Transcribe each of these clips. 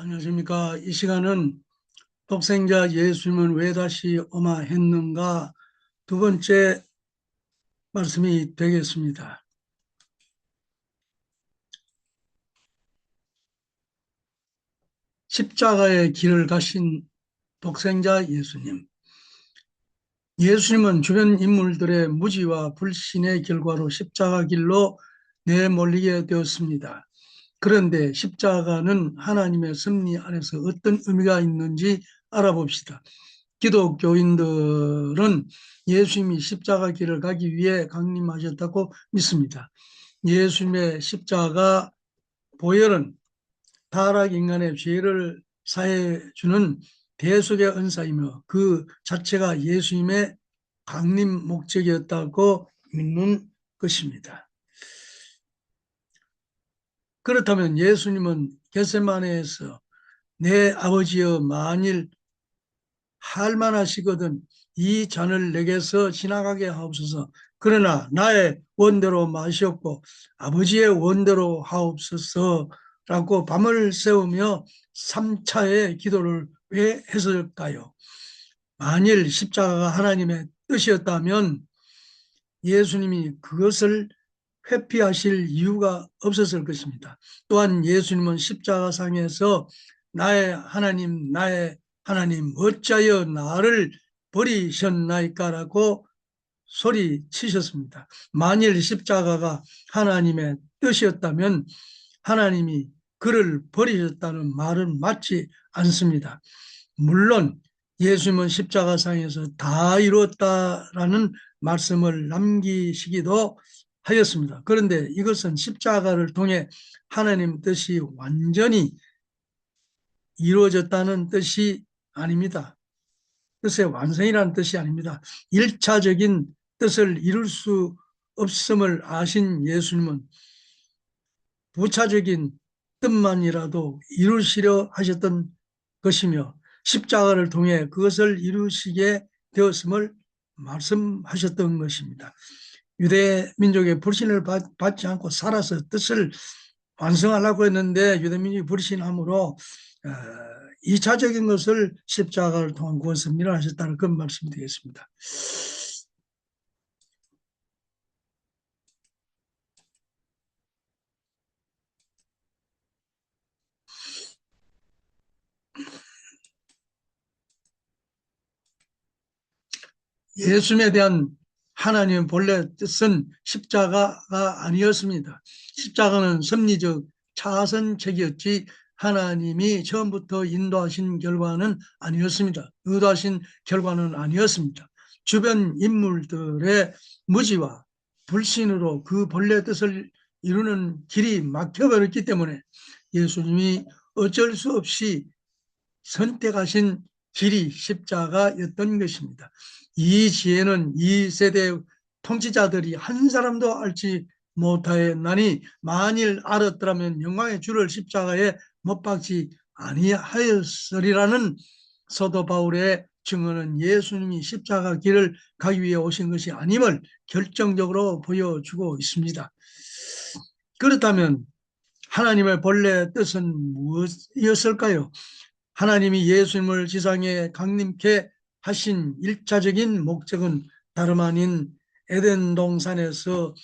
안녕하십니까. 이 시간은 독생자 예수님은 왜 다시 오마 했는가 두 번째 말씀이 되겠습니다. 십자가의 길을 가신 독생자 예수님. 예수님은 주변 인물들의 무지와 불신의 결과로 십자가 길로 내몰리게 되었습니다. 그런데 십자가는 하나님의 섭리 안에서 어떤 의미가 있는지 알아봅시다. 기독교인들은 예수님이 십자가 길을 가기 위해 강림하셨다고 믿습니다. 예수님의 십자가 보혈은 타락 인간의 죄를 사해 주는 대속의 은사이며 그 자체가 예수님의 강림 목적이었다고 믿는 것입니다. 그렇다면 예수님은 겟세마네에서 내 아버지여 만일 할만하시거든 이 잔을 내게서 지나가게 하옵소서. 그러나 나의 원대로 마시옵고 아버지의 원대로 하옵소서라고 밤을 새우며 3차의 기도를 왜 했을까요? 만일 십자가가 하나님의 뜻이었다면 예수님이 그것을 회피하실 이유가 없었을 것입니다. 또한 예수님은 십자가상에서 나의 하나님 어찌하여 나를 버리셨나이까라고 소리치셨습니다. 만일 십자가가 하나님의 뜻이었다면 하나님이 그를 버리셨다는 말은 맞지 않습니다. 물론 예수님은 십자가상에서 다 이루었다라는 말씀을 남기시기도 하였습니다. 그런데 이것은 십자가를 통해 하나님 뜻이 완전히 이루어졌다는 뜻이 아닙니다. 뜻의 완성이라는 뜻이 아닙니다. 1차적인 뜻을 이룰 수 없음을 아신 예수님은 부차적인 뜻만이라도 이루시려 하셨던 것이며 십자가를 통해 그것을 이루시게 되었음을 말씀하셨던 것입니다. 유대 민족의 불신을 받지 않고 살아서 뜻을 완성하려고 했는데 유대민족이 불신함으로 2차적인 것을 십자가를 통한 구원을 밀어하셨다는 그런 말씀이 되겠습니다. 예수님에 대한 하나님의 본래 뜻은 십자가가 아니었습니다. 십자가는 섭리적 차선책이었지 하나님이 처음부터 인도하신 결과는 아니었습니다. 의도하신 결과는 아니었습니다. 주변 인물들의 무지와 불신으로 그 본래 뜻을 이루는 길이 막혀버렸기 때문에 예수님이 어쩔 수 없이 선택하신 길이 십자가였던 것입니다. 이 지혜는 이 세대 통치자들이 한 사람도 알지 못하였나니 만일 알았더라면 영광의 주를 십자가에 못 박지 아니하였으리라는 사도 바울의 증언은 예수님이 십자가 길을 가기 위해 오신 것이 아님을 결정적으로 보여주고 있습니다. 그렇다면 하나님의 본래 뜻은 무엇이었을까요? 하나님이 예수님을 지상에 강림케 하신 1차적인 목적은 다름 아닌 에덴 동산에서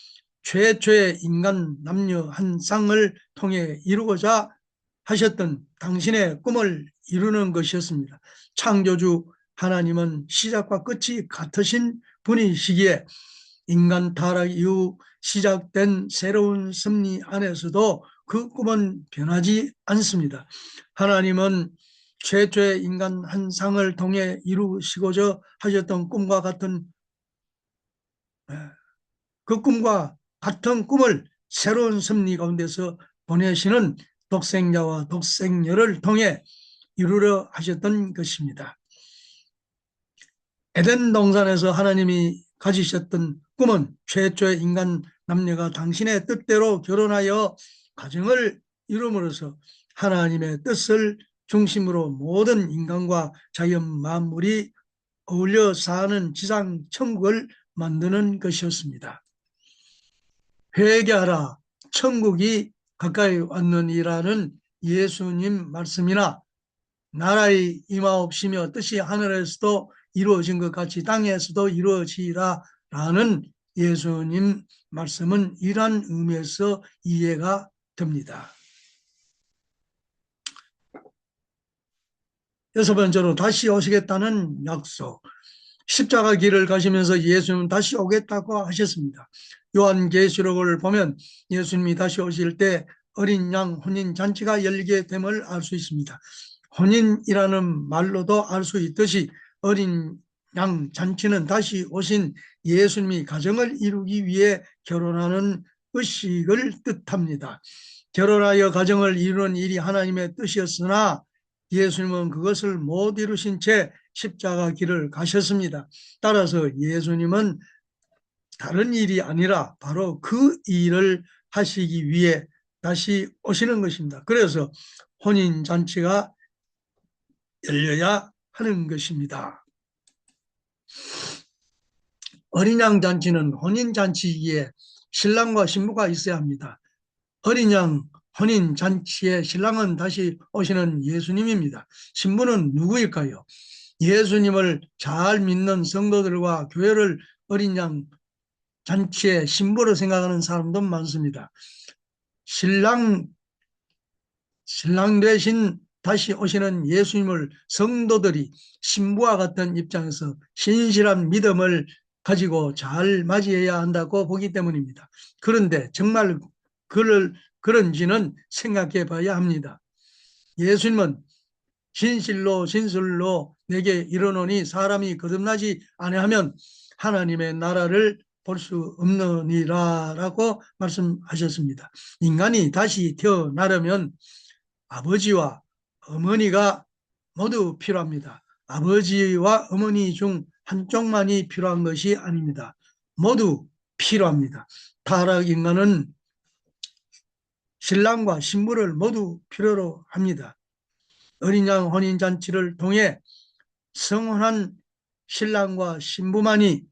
최초의 인간 남녀 한 쌍을 통해 이루고자 하셨던 당신의 꿈을 이루는 것이었습니다. 창조주 하나님은 시작과 끝이 같으신 분이시기에 인간 타락 이후 시작된 새로운 섭리 안에서도 그 꿈은 변하지 않습니다. 하나님은 최초의 인간 한 상을 통해 이루시고자 하셨던 꿈과 같은 그 꿈과 같은 꿈을 새로운 섭리 가운데서 보내시는 독생자와 독생녀를 통해 이루려 하셨던 것입니다. 에덴 동산에서 하나님이 가지셨던 꿈은 최초의 인간 남녀가 당신의 뜻대로 결혼하여 가정을 이룸으로써 하나님의 뜻을 중심으로 모든 인간과 자연 만물이 어울려 사는 지상 천국을 만드는 것이었습니다. 회개하라, 천국이 가까이 왔느니라는 예수님 말씀이나 나라의 임하옵시며 뜻이 하늘에서도 이루어진 것 같이 땅에서도 이루어지라라는 예수님 말씀은 이러한 의미에서 이해가 됩니다. 여섯 번째로 다시 오시겠다는 약속. 십자가 길을 가시면서 예수님은 다시 오겠다고 하셨습니다. 요한계시록을 보면 예수님이 다시 오실 때 어린 양 혼인잔치가 열리게 됨을 알 수 있습니다. 혼인이라는 말로도 알 수 있듯이 어린 양 잔치는 다시 오신 예수님이 가정을 이루기 위해 결혼하는 의식을 뜻합니다. 결혼하여 가정을 이루는 일이 하나님의 뜻이었으나 예수님은 그것을 못 이루신 채 십자가 길을 가셨습니다. 따라서 예수님은 다른 일이 아니라 바로 그 일을 하시기 위해 다시 오시는 것입니다. 그래서 혼인잔치가 열려야 하는 것입니다. 어린 양 잔치는 혼인잔치이기에 신랑과 신부가 있어야 합니다. 어린 양 혼인잔치의 신랑은 다시 오시는 예수님입니다. 신부는 누구일까요? 예수님을 잘 믿는 성도들과 교회를 어린 양 잔치의 신부로 생각하는 사람도 많습니다. 신랑 대신 다시 오시는 예수님을 성도들이 신부와 같은 입장에서 신실한 믿음을 가지고 잘 맞이해야 한다고 보기 때문입니다. 그런데 정말 그런지는 생각해 봐야 합니다. 예수님은 진실로 진술로 내게 이르노니 사람이 거듭나지 아니하면 하나님의 나라를 볼 수 없느니라라고 말씀하셨습니다. 인간이 다시 태어나려면 아버지와 어머니가 모두 필요합니다. 아버지와 어머니 중 한쪽만이 필요한 것이 아닙니다. 모두 필요합니다. 타락 인간은 신랑과 신부를 모두 필요로 합니다. 어린 양 혼인잔치를 통해 성혼한 신랑과 신부만이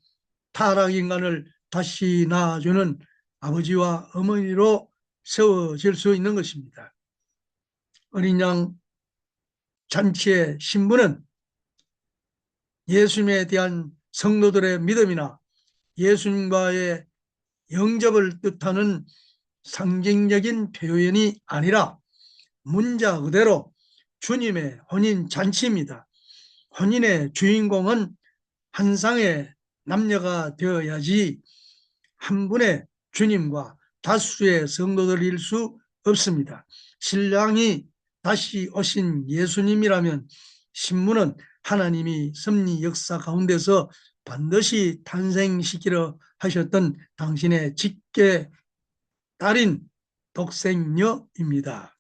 타락 인간을 다시 낳아주는 아버지와 어머니로 세워질 수 있는 것입니다. 어린 양 잔치의 신부는 예수님에 대한 성도들의 믿음이나 예수님과의 영접을 뜻하는 상징적인 표현이 아니라 문자 그대로 주님의 혼인 잔치입니다. 혼인의 주인공은 한 쌍의 남녀가 되어야지 한 분의 주님과 다수의 성도들일 수 없습니다. 신랑이 다시 오신 예수님이라면 신부는 하나님이 섭리 역사 가운데서 반드시 탄생시키려 하셨던 당신의 직계 딸인 독생녀입니다.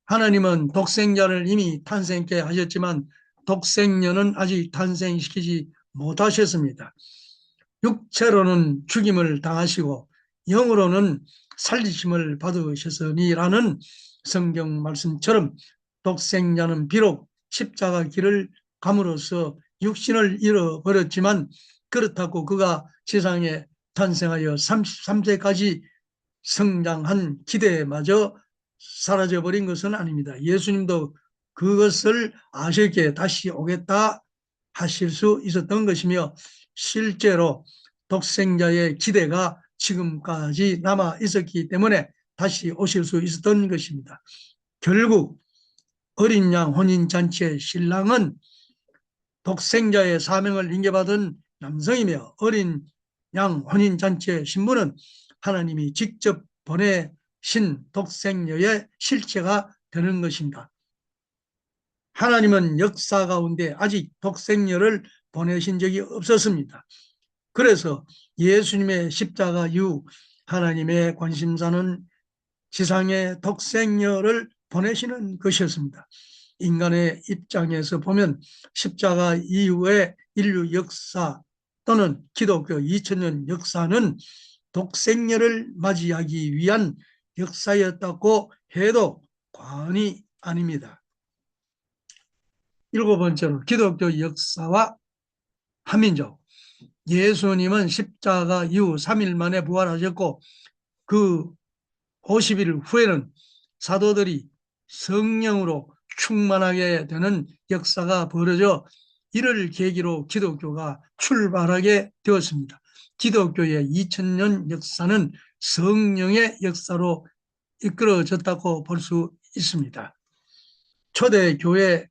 하나님은 독생자를 이미 탄생케 하셨지만 독생녀는 아직 탄생시키지 못하셨습니다. 육체로는 죽임을 당하시고 영으로는 살리심을 받으셨으니라는 성경 말씀처럼 독생자는 비록 십자가 길을 감으로써 육신을 잃어버렸지만 그렇다고 그가 세상에 탄생하여 33세까지 성장한 기대마저 사라져버린 것은 아닙니다. 예수님도 그것을 아셨기에 다시 오겠다 하실 수 있었던 것이며 실제로 독생자의 기대가 지금까지 남아 있었기 때문에 다시 오실 수 있었던 것입니다. 결국 어린 양 혼인잔치의 신랑은 독생자의 사명을 인계받은 남성이며 어린 양 혼인잔치의 신부는 하나님이 직접 보내신 독생녀의 실체가 되는 것입니다. 하나님은 역사 가운데 아직 독생녀를 보내신 적이 없었습니다. 그래서 예수님의 십자가 이후 하나님의 관심사는 지상에 독생녀를 보내시는 것이었습니다. 인간의 입장에서 보면 십자가 이후의 인류 역사 또는 기독교 2000년 역사는 독생녀를 맞이하기 위한 역사였다고 해도 과언이 아닙니다. 일곱 번째로 기독교 역사와 한민족. 예수님은 십자가 이후 3일 만에 부활하셨고 그 50일 후에는 사도들이 성령으로 충만하게 되는 역사가 벌어져 이를 계기로 기독교가 출발하게 되었습니다. 기독교의 2000년 역사는 성령의 역사로 이끌어졌다고 볼 수 있습니다. 초대 교회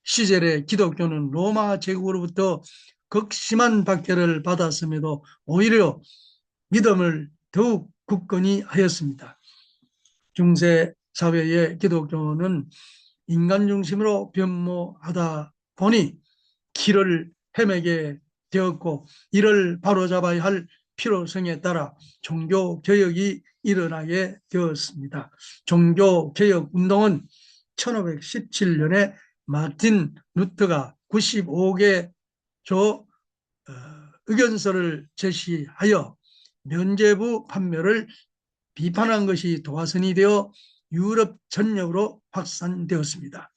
시절의 기독교는 로마 제국으로부터 극심한 박해를 받았음에도 오히려 믿음을 더욱 굳건히 하였습니다. 중세 사회의 기독교는 인간 중심으로 변모하다 보니 길을 헤매게 되었고, 이를 바로잡아야 할 필요성에 따라 종교개혁이 일어나게 되었습니다. 종교개혁 운동은 1517년에 마틴 루터가 95개 의견서를 제시하여 면죄부 판매를 비판한 것이 도화선이 되어 유럽 전역으로 확산되었습니다.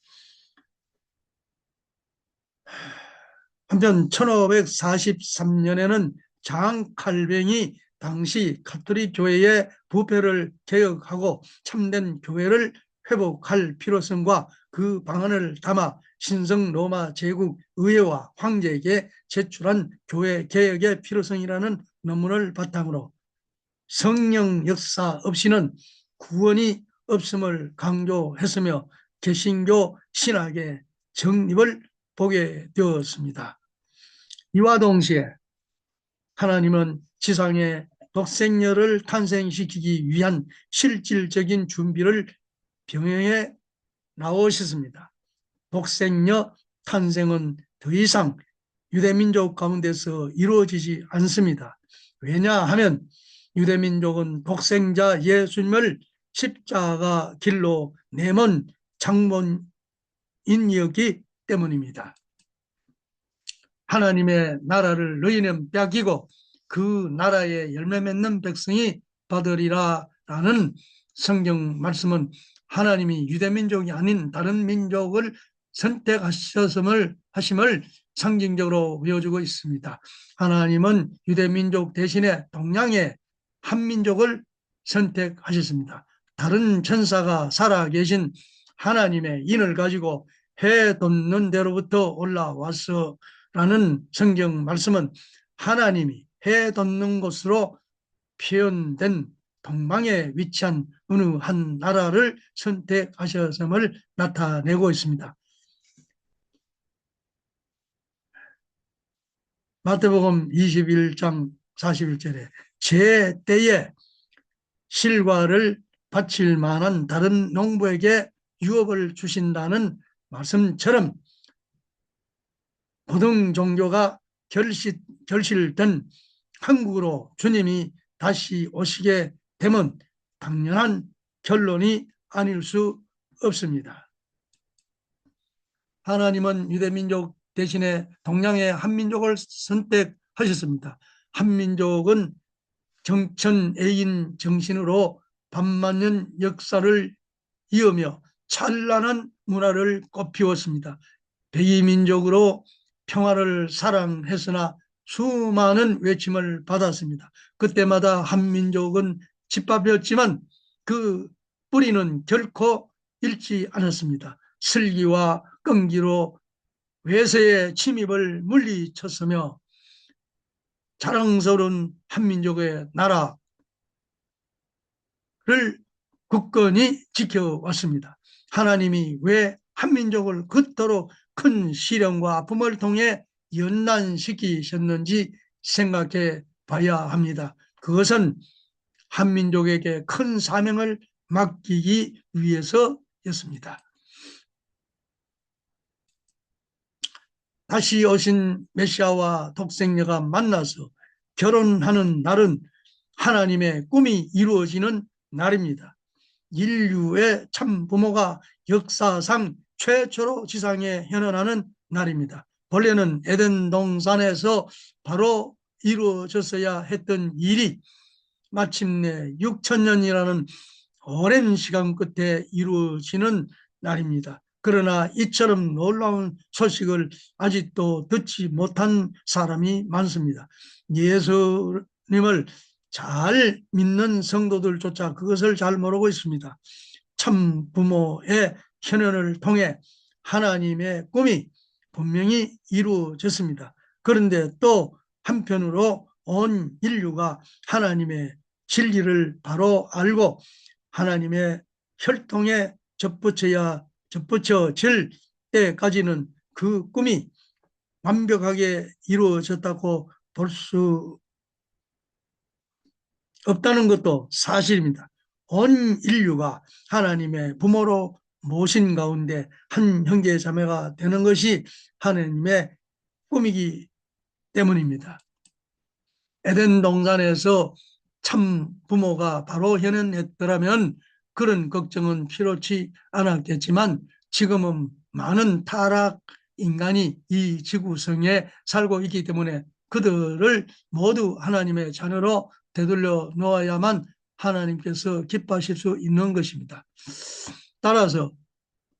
한편 1543년에는 장 칼뱅이 당시 가톨릭 교회의 부패를 개혁하고 참된 교회를 회복할 필요성과 그 방안을 담아 신성 로마 제국 의회와 황제에게 제출한 교회 개혁의 필요성이라는 논문을 바탕으로 성령 역사 없이는 구원이 없음을 강조했으며 개신교 신학의 정립을 보게 되었습니다. 이와 동시에 하나님은 지상에 독생녀를 탄생시키기 위한 실질적인 준비를 병행해 나오셨습니다. 독생녀 탄생은 더 이상 유대민족 가운데서 이루어지지 않습니다. 왜냐하면 유대민족은 독생자 예수님을 십자가 길로 내몬 장본인이었기 때문입니다. 하나님의 나라를 너희는 빼앗기고 그 나라에 열매 맺는 백성이 받으리라 라는 성경 말씀은 하나님이 유대민족이 아닌 다른 민족을 선택하셨음을 하심을 상징적으로 보여주고 있습니다. 하나님은 유대민족 대신에 동양의 한민족을 선택하셨습니다. 다른 천사가 살아계신 하나님의 인을 가지고 해 돋는 데로부터 올라와서 라는 성경 말씀은 하나님이 해 돋는 곳으로 표현된 동방에 위치한 어느 한 나라를 선택하셨음을 나타내고 있습니다. 마태복음 21장 41절에 제 때에 실과를 바칠 만한 다른 농부에게 유업을 주신다는 말씀처럼 고등 종교가 결실된 한국으로 주님이 다시 오시게 되면 당연한 결론이 아닐 수 없습니다. 하나님은 유대민족 대신에 동양의 한민족을 선택하셨습니다. 한민족은 정천애인 정신으로 반만년 역사를 이으며 찬란한 문화를 꽃피웠습니다. 백이민족으로 평화를 사랑했으나 수많은 외침을 받았습니다. 그때마다 한민족은 짓밟혔지만 그 뿌리는 결코 잃지 않았습니다. 슬기와 끈기로 외세의 침입을 물리쳤으며 자랑스러운 한민족의 나라를 굳건히 지켜왔습니다. 하나님이 왜 한민족을 그토록 큰 시련과 아픔을 통해 연단시키셨는지 생각해 봐야 합니다. 그것은 한민족에게 큰 사명을 맡기기 위해서였습니다. 다시 오신 메시아와 독생녀가 만나서 결혼하는 날은 하나님의 꿈이 이루어지는 날입니다. 인류의 참 부모가 역사상 최초로 지상에 현현하는 날입니다. 본래는 에덴 동산에서 바로 이루어졌어야 했던 일이 마침내 6천년이라는 오랜 시간 끝에 이루어지는 날입니다. 그러나 이처럼 놀라운 소식을 아직도 듣지 못한 사람이 많습니다. 예수님을 잘 믿는 성도들조차 그것을 잘 모르고 있습니다. 참 부모의 현현을 통해 하나님의 꿈이 분명히 이루어졌습니다. 그런데 또 한편으로 온 인류가 하나님의 진리를 바로 알고 하나님의 혈통에 접붙여질 때까지는 그 꿈이 완벽하게 이루어졌다고 볼 수 없다는 것도 사실입니다. 온 인류가 하나님의 부모로 모신 가운데 한 형제 자매가 되는 것이 하나님의 꿈이기 때문입니다. 에덴 동산에서 참 부모가 바로 현현했더라면 그런 걱정은 필요치 않았겠지만 지금은 많은 타락 인간이 이 지구성에 살고 있기 때문에 그들을 모두 하나님의 자녀로 되돌려 놓아야만 하나님께서 기뻐하실 수 있는 것입니다. 따라서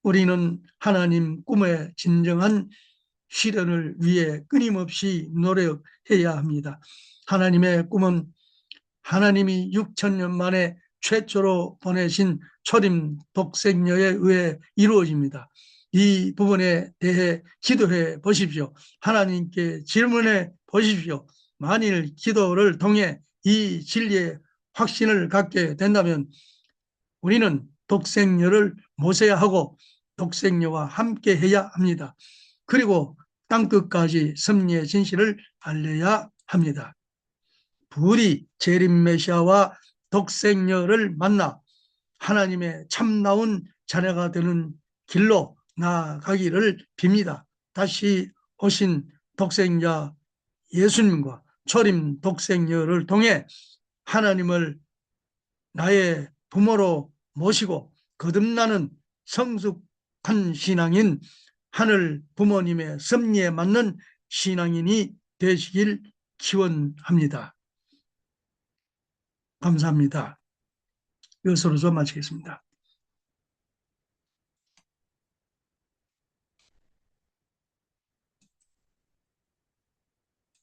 우리는 하나님 꿈의 진정한 실현을 위해 끊임없이 노력해야 합니다. 하나님의 꿈은 하나님이 6,000년 만에 최초로 보내신 초림 독생녀에 의해 이루어집니다. 이 부분에 대해 기도해 보십시오. 하나님께 질문해 보십시오. 만일 기도를 통해 이 진리의 확신을 갖게 된다면 우리는 독생녀를 모셔야 하고 독생녀와 함께 해야 합니다. 그리고 땅끝까지 섭리의 진실을 알려야 합니다. 부디 재림 메시아와 독생녀를 만나 하나님의 참나온 자녀가 되는 길로 나아가기를 빕니다. 다시 오신 독생자 예수님과 초림 독생녀를 통해 하나님을 나의 부모로 모시고 거듭나는 성숙한 신앙인 하늘 부모님의 섭리에 맞는 신앙인이 되시길 기원합니다. 감사합니다. 이것으로 좀 마치겠습니다.